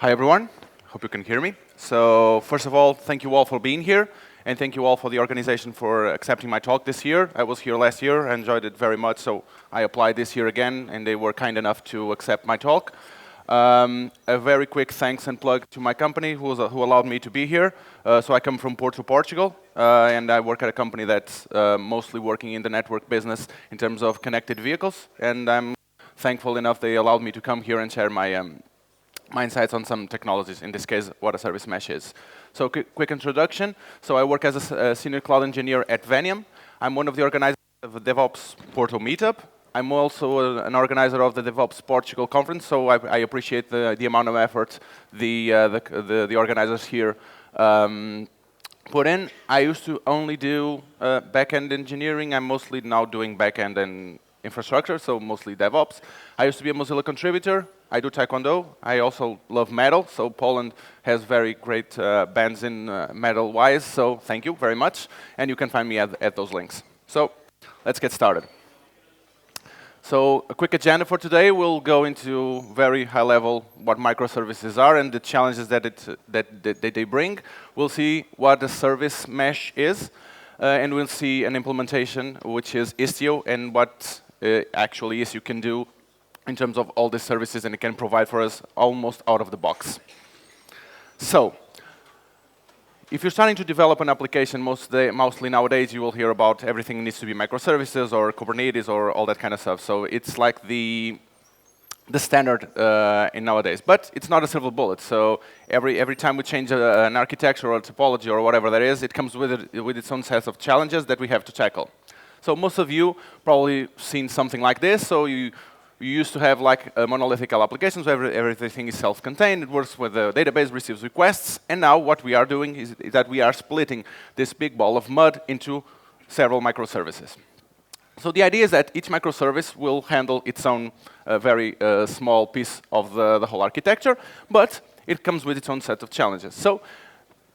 Hi, everyone. Hope you can hear me. So first of all, thank you all for being here, and thank you all for the organization for accepting my talk this year. I was here last year. I enjoyed it very much, so I applied this year again, and they were kind enough to accept my talk. A very quick thanks and plug to my company who allowed me to be here. So I come from Porto, Portugal, and I work at a company that's mostly working in the network business in terms of connected vehicles, and I'm thankful enough they allowed me to come here and share my insights on some technologies, in this case, what a service mesh is. So quick introduction. So I work as a senior cloud engineer at Venium. I'm one of the organizers of the DevOps Porto meetup. I'm also an organizer of the DevOps Portugal conference, so I appreciate the amount of effort the organizers here put in. I used to only do back-end engineering. I'm mostly now doing back-end and infrastructure, so mostly DevOps. I used to be a Mozilla contributor. I do Taekwondo. I also love metal, so Poland has very great bands in metal-wise, so thank you very much. And you can find me at those links. So let's get started. So a quick agenda for today. We'll go into very high level what microservices are and the challenges that they bring. We'll see what a service mesh is, and we'll see an implementation, which is Istio, and what actually Istio can do in terms of all the services, and it can provide for us almost out of the box. So, if you're starting to develop an application, mostly nowadays you will hear about everything needs to be microservices or Kubernetes or all that kind of stuff. So it's like the standard in nowadays, but it's not a silver bullet. So every time we change an architecture or a topology or whatever that is, it comes with its own set of challenges that we have to tackle. So most of you probably seen something like this. So you used to have like monolithic applications where everything is self-contained. It works with the database, receives requests, and now what we are doing is that we are splitting this big ball of mud into several microservices. So the idea is that each microservice will handle its own very small piece of the whole architecture, but it comes with its own set of challenges. So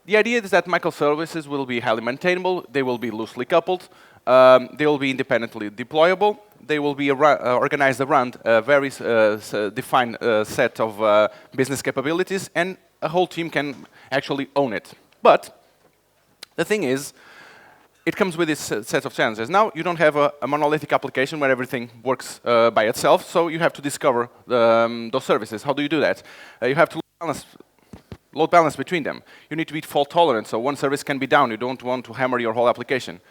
the idea is that microservices will be highly maintainable, they will be loosely coupled, they will be independently deployable, they will be organized around a very defined set of business capabilities, and a whole team can actually own it. But the thing is, it comes with its set of challenges. Now, you don't have a monolithic application where everything works by itself, so you have to discover those services. How do you do that? You have to load balance between them. You need to be fault tolerant, so one service can be down. You don't want to hammer your whole application.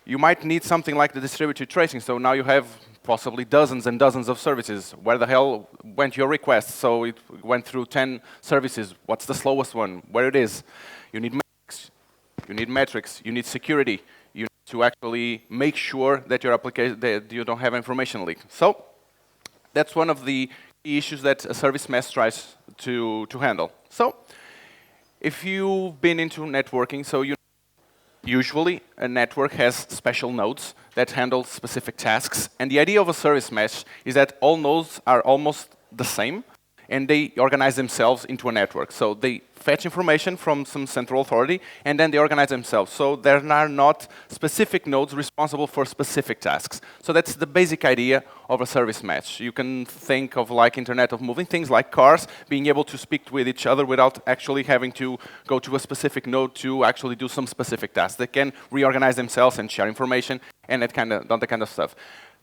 You might need something like the distributed tracing, so now you have possibly dozens and dozens of services. Where the hell went your request? So it went through 10 services. What's the slowest one? Where it is? You need metrics, you need security, you need to actually make sure that your application, that you don't have information leak. So that's one of the issues that a service mesh tries to handle. So if you've been into networking, so usually a network has special nodes that handle specific tasks, and the idea of a service mesh is that all nodes are almost the same, and they organize themselves into a network. So they fetch information from some central authority, and then they organize themselves. So there are not specific nodes responsible for specific tasks. So that's the basic idea of a service mesh. You can think of like Internet of Moving Things, like cars, being able to speak with each other without actually having to go to a specific node to actually do some specific tasks. They can reorganize themselves and share information, and that kind of stuff.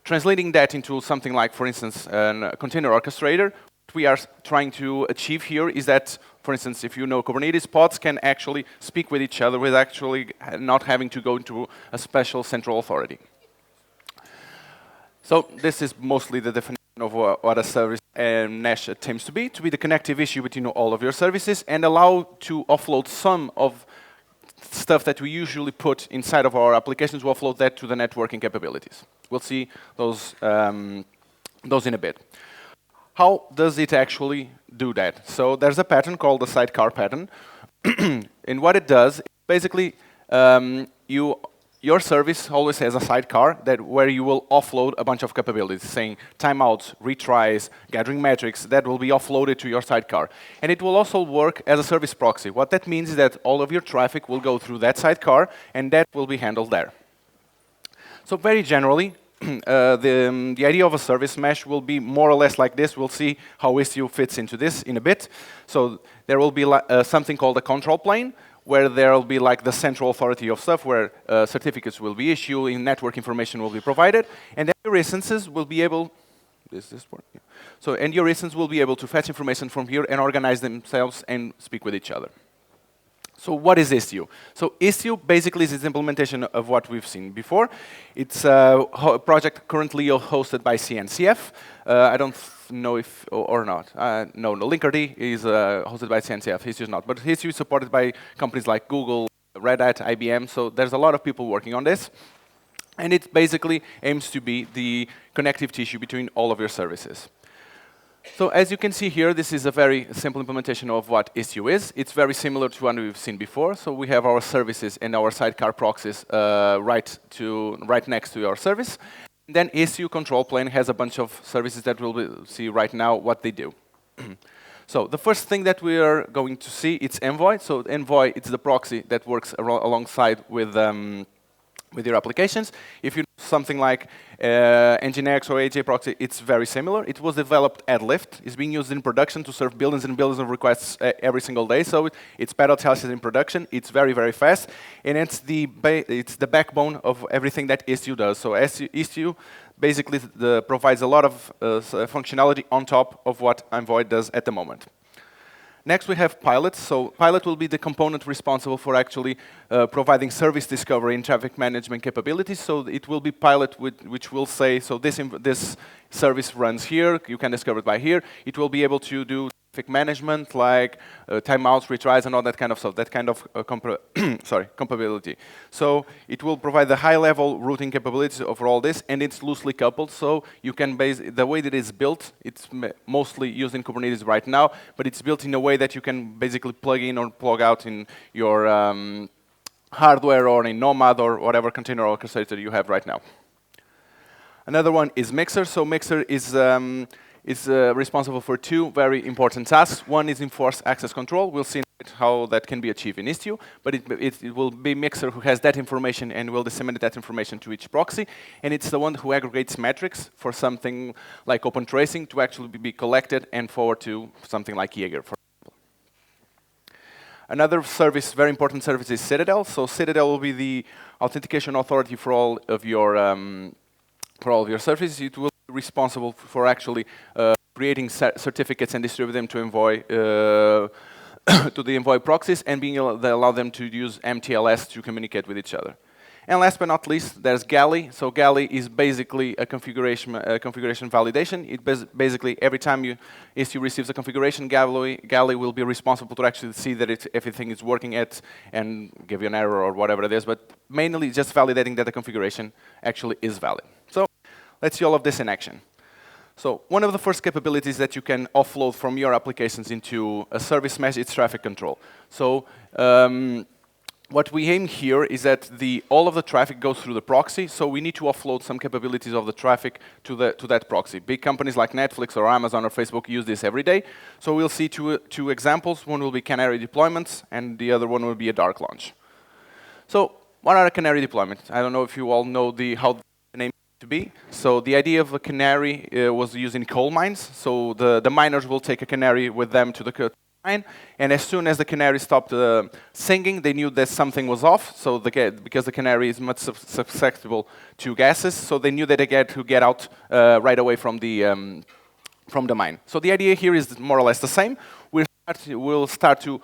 Translating that into something like, for instance, a container orchestrator, what we are trying to achieve here is that, for instance, if you know Kubernetes, pods can actually speak with each other with actually not having to go into a special central authority. So this is mostly the definition of what a service mesh attempts to be the connective issue between all of your services and allow to offload some of stuff that we usually put inside of our applications, we'll offload that to the networking capabilities. We'll see those in a bit. How does it actually do that? So there's a pattern called the sidecar pattern. And what it does, basically, your service always has a sidecar where you will offload a bunch of capabilities, saying timeouts, retries, gathering metrics, that will be offloaded to your sidecar. And it will also work as a service proxy. What that means is that all of your traffic will go through that sidecar, and that will be handled there. So very generally, the idea of a service mesh will be more or less like this. We'll see how Istio fits into this in a bit. So there will be something called a control plane, where there will be like the central authority of stuff, where certificates will be issued, network information will be provided, and then your instances will be able. This part. Yeah. So and your instance will be able to fetch information from here and organize themselves and speak with each other. So what is Istio? So Istio basically is its implementation of what we've seen before. It's a project currently hosted by CNCF. I don't know if, or not. No, Linkerd is hosted by CNCF. Istio is not. But Istio is supported by companies like Google, Red Hat, IBM. So there's a lot of people working on this. And it basically aims to be the connective tissue between all of your services. So as you can see here, this is a very simple implementation of what Istio is. It's very similar to one we've seen before. So we have our services and our sidecar proxies right next to our service. And then Istio control plane has a bunch of services that we'll see right now what they do. So the first thing that we are going to see, it's Envoy. So Envoy, it's the proxy that works alongside with your applications. If you know something like Nginx or AJ proxy, it's very similar. It was developed at Lyft. It's being used in production to serve billions and billions of requests every single day. So it's parallel tested in production. It's very, very fast. And it's the backbone of everything that Istio does. So Istio basically provides a lot of functionality on top of what Envoy does at the moment. Next, we have Pilot. So Pilot will be the component responsible for actually providing service discovery and traffic management capabilities. So it will be Pilot which will say, so this service runs here, you can discover it by here. It will be able to do traffic management like timeouts, retries, and all that kind of stuff, that kind of compatibility. So it will provide the high-level routing capabilities of all this, and it's loosely coupled, so you can the way that it's built, it's mostly used in Kubernetes right now, but it's built in a way that you can basically plug in or plug out in your hardware or in Nomad or whatever container orchestrator you have right now. Another one is Mixer. So Mixer is responsible for two very important tasks. One is enforced access control. We'll see how that can be achieved in Istio, but it will be Mixer who has that information and will disseminate that information to each proxy. And it's the one who aggregates metrics for something like open tracing to actually be collected and forward to something like Egress, for example. Another service, very important service, is Citadel. So Citadel will be the authentication authority for all of your services. It will responsible for actually creating certificates and distribute them to Envoy, to the Envoy proxies, and allow them to use MTLS to communicate with each other. And last but not least, there's Galley. So Galley is basically a configuration validation. It basically every time Istio receives a configuration, Galley will be responsible to actually see that everything is working and give you an error or whatever it is, but mainly just validating that the configuration actually is valid. So let's see all of this in action. So one of the first capabilities that you can offload from your applications into a service mesh is traffic control. So what we aim here is that all of the traffic goes through the proxy, so we need to offload some capabilities of the traffic to that proxy. Big companies like Netflix or Amazon or Facebook use this every day. So we'll see two examples. One will be Canary Deployments, and the other one will be a dark launch. So what are a Canary deployments? I don't know if you all know how the name to be. So the idea of a canary was used in coal mines. So the miners will take a canary with them to the mine, and as soon as the canary stopped singing, they knew that something was off. So because the canary is much susceptible to gases, so they knew that they had to get out right away from the mine. So the idea here is more or less the same. We'll start to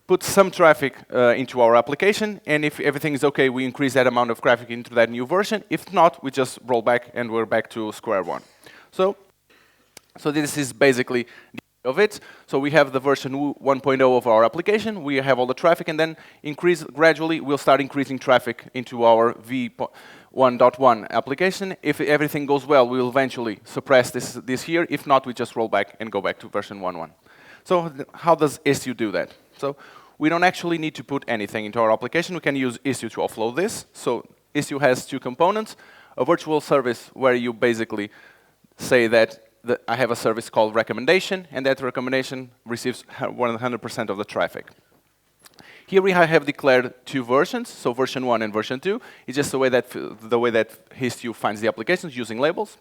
put some traffic into our application, and if everything is okay, we increase that amount of traffic into that new version. If not, we just roll back and we're back to square one. So this is basically the end of it. So we have the version 1.0 of our application. We have all the traffic, and then gradually we'll start increasing traffic into our v1.1 application. If everything goes well, we will eventually suppress this here. If not, we just roll back and go back to version 1.1. So how does Istio do that? So we don't actually need to put anything into our application. We can use Istio to offload this. So Istio has two components: a virtual service where you basically say that I have a service called recommendation, and that recommendation receives 100% of the traffic. Here we have declared two versions, so version 1 and version 2. It's just the way that Istio finds the applications using labels.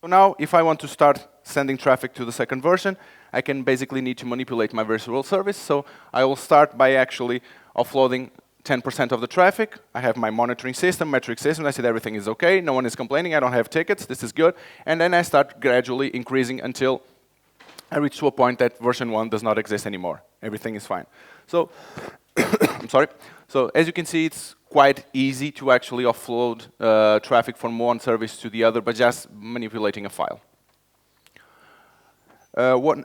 So now, if I want to start sending traffic to the second version, I can basically need to manipulate my virtual service. So I will start by actually offloading 10% of the traffic. I have my monitoring system, metric system. I said everything is OK. No one is complaining. I don't have tickets. This is good. And then I start gradually increasing until I reach to a point that version 1 does not exist anymore. Everything is fine. So, I'm sorry. So as you can see, it's quite easy to actually offload traffic from one service to the other by just manipulating a file.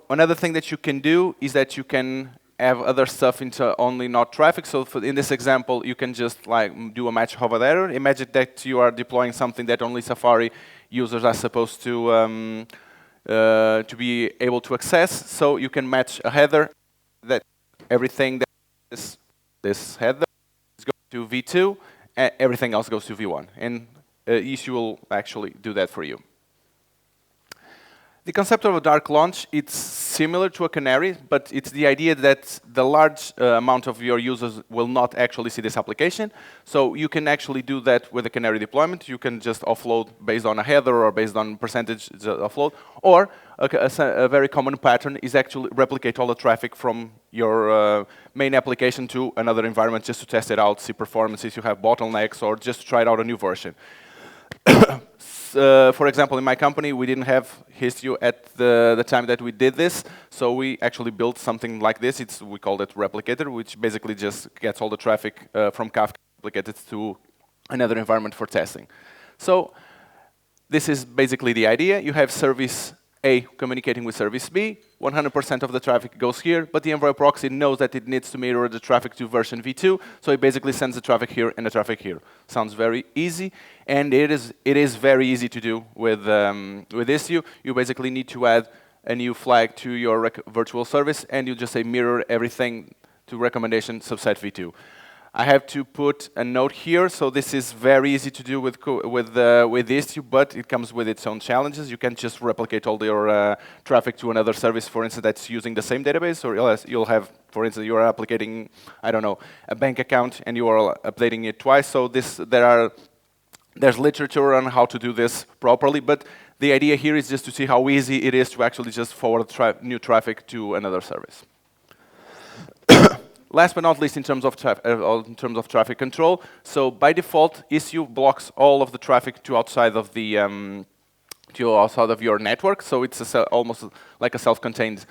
Another thing that you can do is that you can have other stuff into only not traffic. So in this example, you can just like do a match hover error. Imagine that you are deploying something that only Safari users are supposed to be able to access. So you can match a header that everything that this header is going to v2, and everything else goes to v1. And Istio will actually do that for you. The concept of a dark launch, it's similar to a canary, but it's the idea that the large amount of your users will not actually see this application. So you can actually do that with a canary deployment. You can just offload based on a header or based on percentage offload. Or a very common pattern is actually replicate all the traffic from your main application to another environment just to test it out, see performance, if you have bottlenecks, or just to try out a new version. For example, in my company, we didn't have Istio at the time that we did this, so we actually built something like this. We called it Replicator, which basically just gets all the traffic from Kafka replicated to another environment for testing. So this is basically the idea. You have service A communicating with service B. 100% of the traffic goes here, but the Envoy proxy knows that it needs to mirror the traffic to version v2, so it basically sends the traffic here and the traffic here. Sounds very easy, and it is very easy to do with Istio. You basically need to add a new flag to your virtual service, and you just say mirror everything to recommendation subset v2. I have to put a note here, so this is very easy to do with Istio, but it comes with its own challenges. You can't just replicate all your traffic to another service, for instance, that's using the same database, or else you'll have, for instance, you are replicating, I don't know, a bank account, and you are updating it twice. So there's literature on how to do this properly, but the idea here is just to see how easy it is to actually just forward new traffic to another service. Last but not least, in terms of traffic control, so by default, Istio blocks all of the traffic to outside of your network. So it's almost like a self-contained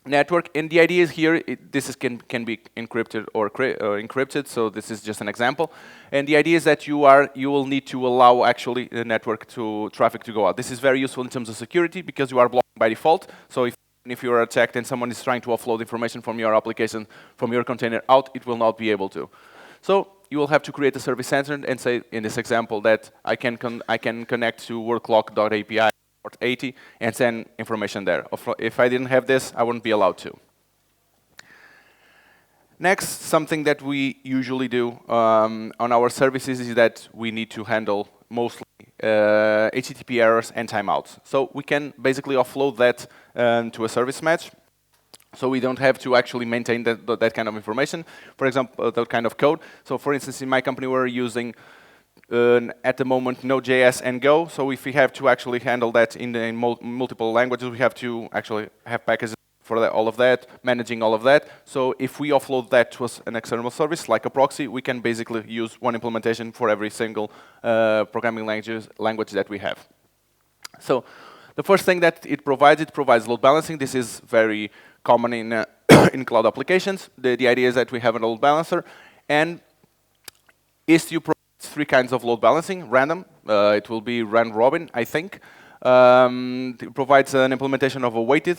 network. And the idea is here, this can be encrypted or encrypted. So this is just an example. And the idea is that you will need to allow actually the network traffic to go out. This is very useful in terms of security because you are blocking by default. So if you are attacked and someone is trying to offload information from your application, from your container out, it will not be able to. So you will have to create a service center and say, in this example, that I can connect to worklock.api port 80 and send information there. If I didn't have this, I wouldn't be allowed to. Next, something that we usually do on our services is that we need to handle mostly HTTP errors and timeouts. So we can basically offload that to a service match. So we don't have to actually maintain that kind of information, for example, that kind of code. So for instance, in my company, we're using, at the moment, Node.js and Go. So if we have to actually handle that in multiple languages, we have to actually have packages for all of that, managing all of that. So if we offload that to an external service, like a proxy, we can basically use one implementation for every single programming language that we have. So the first thing that it provides load balancing. This is very common in cloud applications. The idea is that we have a load balancer, and Istio provides three kinds of load balancing. Random, it will be round robin, I think. It provides an implementation of a weighted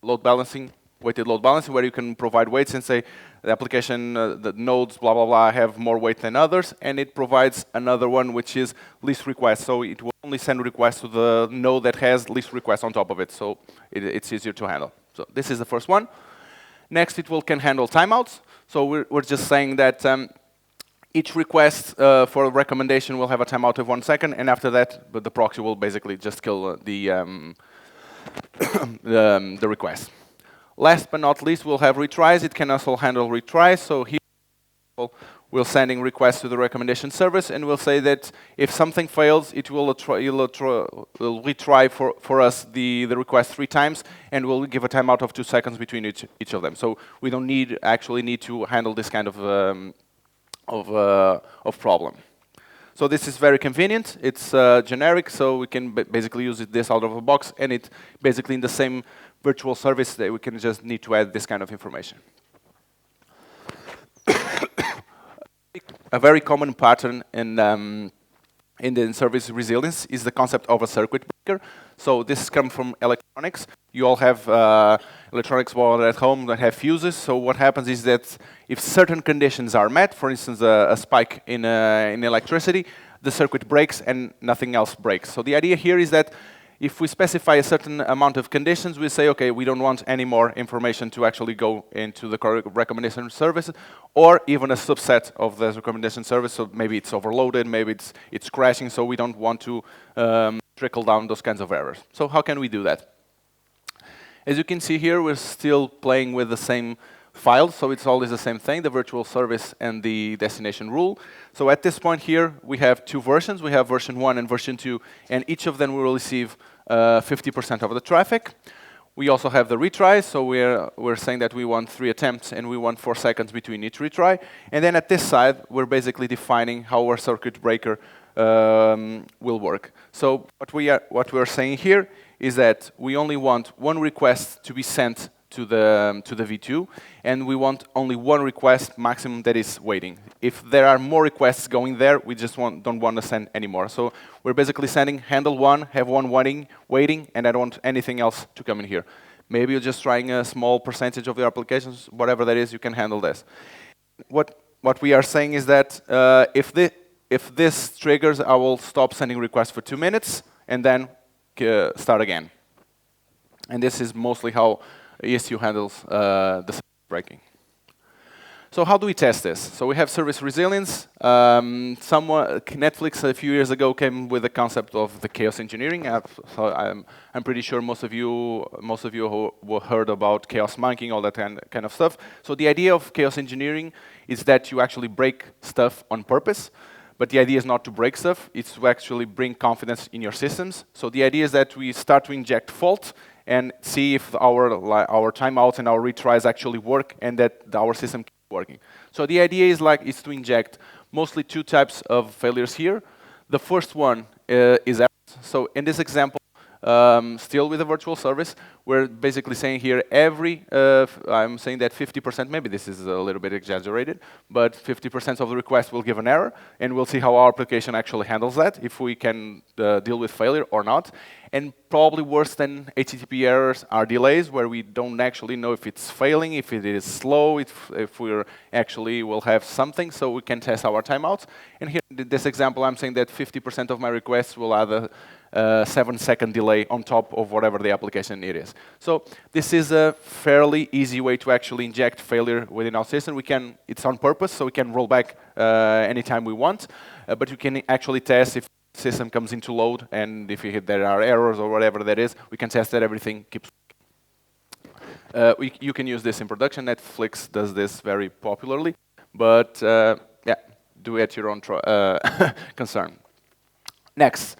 load balancing, where you can provide weights and say the application, the nodes, blah, blah, blah, have more weight than others. And it provides another one, which is least request. So it will only send requests to the node that has least requests on top of it. So it's easier to handle. So this is the first one. Next, it can handle timeouts. So we're just saying that each request for a recommendation will have a timeout of 1 second. And after that, the proxy will basically just kill the request. Last but not least, we'll have retries. It can also handle retries. So here we'll sending requests to the recommendation service, and we'll say that if something fails, it will retry for us the request 3 times, and we'll give a timeout of 2 seconds between each of them. So we don't actually need to handle this kind of problem. So this is very convenient. It's generic, so we can basically use this out of the box, and it basically in the same virtual service that we can just need to add this kind of information. A very common pattern in the service resilience is the concept of a circuit breaker. So this comes from electronics. You all have electronics board at home that have fuses. So what happens is that if certain conditions are met, for instance, a spike in electricity, the circuit breaks and nothing else breaks. So the idea here is that if we specify a certain amount of conditions, we say, okay, we don't want any more information to actually go into the recommendation service, or even a subset of the recommendation service. So maybe it's overloaded, maybe it's crashing, so we don't want to trickle down those kinds of errors. So how can we do that? As you can see here, we're still playing with the same file, so it's always the same thing, the virtual service and the destination rule. So at this point here, we have 2 versions. We have version 1 and version 2, and each of them will receive 50% of the traffic. We also have the retries, so we're saying that we want 3 attempts and we want 4 seconds between each retry. And then at this side, we're basically defining how our circuit breaker will work. So what we're saying here is that we only want 1 request to be sent to the V2, and we want only 1 request maximum that is waiting. If there are more requests going there, we just don't want to send anymore. So we're basically sending handle 1, have 1 waiting, and I don't want anything else to come in here. Maybe you're just trying a small percentage of your applications, whatever that is, you can handle this. What we are saying is that if this triggers, I will stop sending requests for 2 minutes, and then start again. And this is mostly how Istio handles the circuit breaking. So how do we test this? So we have service resilience. Netflix a few years ago came with the concept of the chaos engineering. So I'm pretty sure most of you who heard about chaos monkeying, all that kind of stuff. So the idea of chaos engineering is that you actually break stuff on purpose. But the idea is not to break stuff, it's to actually bring confidence in your systems. So the idea is that we start to inject fault and see if our timeouts and our retries actually work and that our system keeps working. So the idea is to inject mostly 2 types of failures here. The first one is errors. So in this example, still with a virtual service, we're basically saying here I'm saying that 50%, maybe this is a little bit exaggerated, but 50% of the request will give an error, and we'll see how our application actually handles that, if we can deal with failure or not. And probably worse than HTTP errors are delays, where we don't actually know if it's failing, if it is slow, if we're actually will have something, so we can test our timeouts. And here in this example, I'm saying that 50% of my requests will have a 7-second delay on top of whatever the application it is. So this is a fairly easy way to actually inject failure within our system. It's on purpose, so we can roll back anytime we want, but we can actually test if the system comes into load, and if there are errors or whatever that is, we can test that everything keeps working. You can use this in production. Netflix does this very popularly, but yeah, do it at your own concern. Next.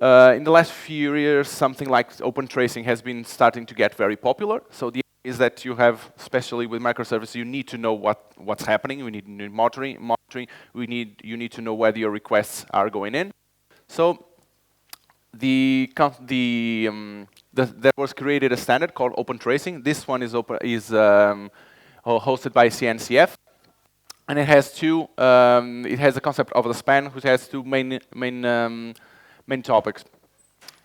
In the last few years, something like open tracing has been starting to get very popular. So the idea is that you have, especially with microservices, you need to know what's happening. You need monitoring. You need to know where your requests are going in. So there was created a standard called open tracing. This one is hosted by CNCF, and it has it has the concept of the span, which has 2 main topics.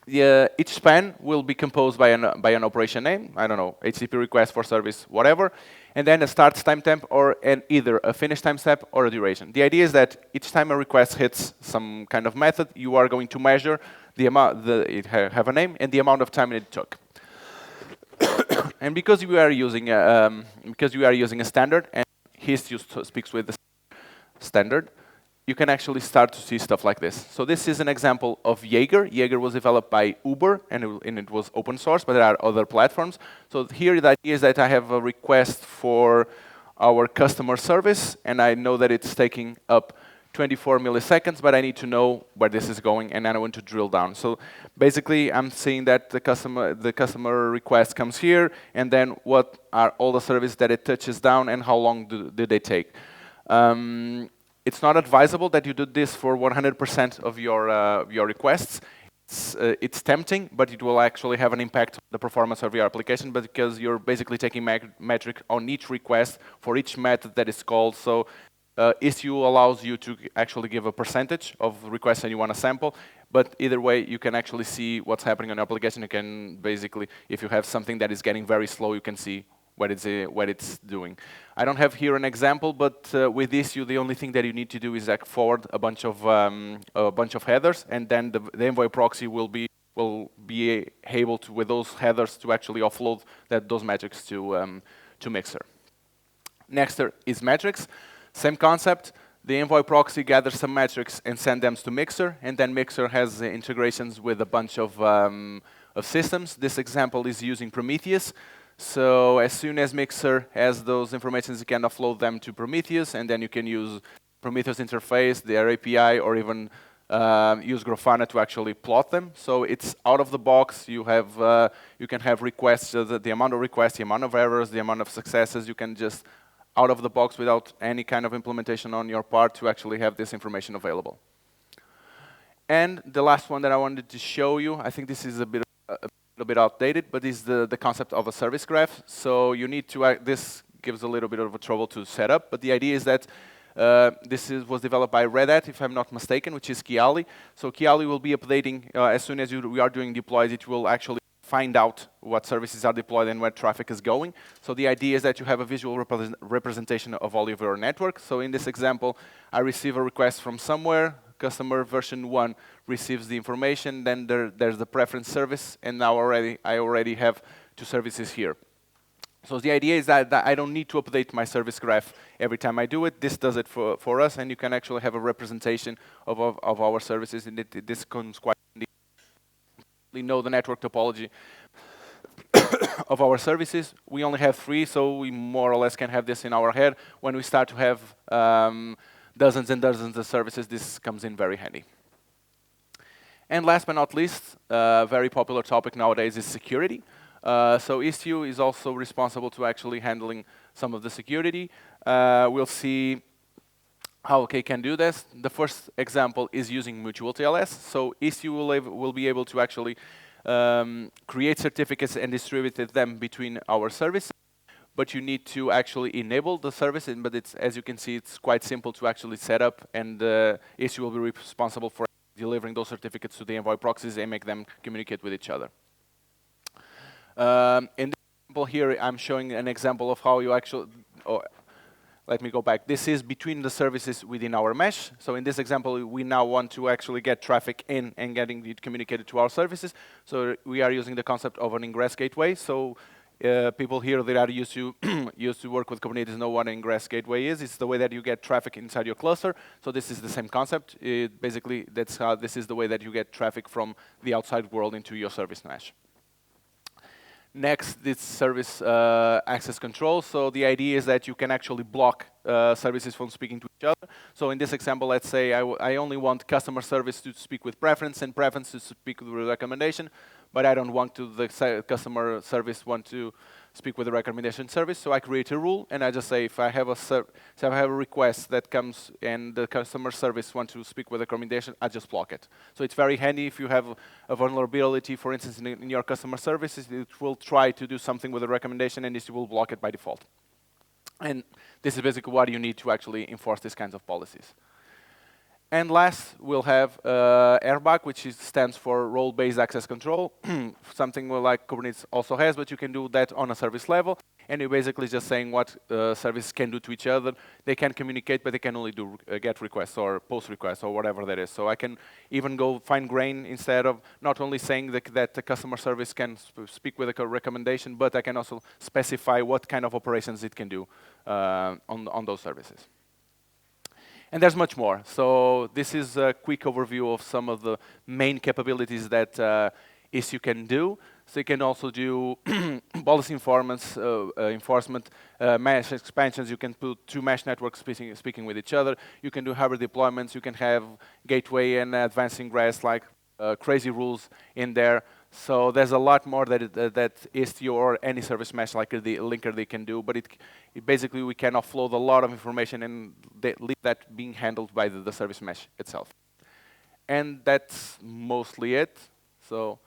Each span will be composed by an operation name, I don't know, HTTP request for service, whatever, and then a start timestamp or either a finish timestamp or a duration. The idea is that each time a request hits some kind of method, you are going to measure the amount, have a name and the amount of time it took. And because you are using a standard, and Istio speaks with the standard, you can actually start to see stuff like this. So this is an example of Jaeger. Jaeger was developed by Uber, and it was open source, but there are other platforms. So here the idea is that I have a request for our customer service, and I know that it's taking up 24 milliseconds, but I need to know where this is going, and then I want to drill down. So basically, I'm seeing that the customer request comes here, and then what are all the services that it touches down, and how long do they take. It's not advisable that you do this for 100% of your requests. It's tempting, but it will actually have an impact on the performance of your application, but because you're basically taking metric on each request for each method that is called. So Istio allows you to actually give a percentage of requests that you want to sample, but either way, you can actually see what's happening on your application. You can basically, if you have something that is getting very slow, you can see what it's doing. I don't have here an example, but with Istio, the only thing that you need to do is forward a bunch of headers, and then the Envoy proxy will be able to, with those headers, to actually offload those metrics to Mixer. Next is metrics. Same concept. The Envoy proxy gathers some metrics and sends them to Mixer, and then Mixer has integrations with a bunch of systems. This example is using Prometheus. So as soon as Mixer has those informations, you can offload them to Prometheus, and then you can use Prometheus interface, their API, or even use Grafana to actually plot them. So it's out of the box. You can have requests, the amount of requests, the amount of errors, the amount of successes. You can just out of the box without any kind of implementation on your part to actually have this information available. And the last one that I wanted to show you, I think this is a little bit outdated, but is the concept of a service graph. So you need to, this gives a little bit of a trouble to set up, but the idea is that was developed by Red Hat, if I'm not mistaken, which is Kiali. So Kiali will be updating, as soon as we are doing deploys, it will actually find out what services are deployed and where traffic is going. So the idea is that you have a visual representation of all of your network. So in this example, I receive a request from somewhere, customer version 1 receives the information, then there's the preference service, and now I already have 2 services here. So the idea is that I don't need to update my service graph every time I do it. This does it for us, and you can actually have a representation of our services, and this comes quite handy. We know the network topology of our services. We only have 3, so we more or less can have this in our head. When we start to have dozens and dozens of services, this comes in very handy. And last but not least, a very popular topic nowadays is security. So Istio is also responsible to actually handling some of the security. We'll see how OK can do this. The first example is using mutual TLS. So Istio will be able to actually create certificates and distribute them between our services. But you need to actually enable the service, but as you can see, it's quite simple to actually set up, and Istio will be responsible for delivering those certificates to the Envoy proxies and make them communicate with each other. In this example here, I'm showing an example of how you actually, let me go back. This is between the services within our mesh. So in this example, we now want to actually get traffic in and getting it communicated to our services. So we are using the concept of an ingress gateway. So people here that are used to work with Kubernetes know what an ingress gateway is. It's the way that you get traffic inside your cluster. So this is the same concept. Basically, this is the way that you get traffic from the outside world into your service mesh. Next, this service access control. So the idea is that you can actually block services from speaking to each other. So in this example, let's say I only want customer service to speak with preference and preference to speak with recommendation, but I don't want the customer service want to speak with the recommendation service. So I create a rule, and I just say if I have a request that comes and the customer service want to speak with the recommendation, I just block it. So it's very handy if you have a vulnerability, for instance, in your customer services, it will try to do something with the recommendation, and it will block it by default. And this is basically what you need to actually enforce these kinds of policies. And last, we'll have RBAC, which stands for Role-Based Access Control, something like Kubernetes also has, but you can do that on a service level. And you're basically just saying what services can do to each other. They can communicate, but they can only do GET requests or POST requests or whatever that is. So I can even go fine grain instead of not only saying that the customer service can speak with a recommendation, but I can also specify what kind of operations it can do on those services. And there's much more. So this is a quick overview of some of the main capabilities that Istio can do. So you can also do policy enforcement, mesh expansions. You can put two mesh networks speaking with each other. You can do hybrid deployments. You can have gateway and advanced ingress, like crazy rules in there. So there's a lot more that Istio or any service mesh like the linker they can do. But it basically, we can offload a lot of information and leave that being handled by the service mesh itself. And that's mostly it. So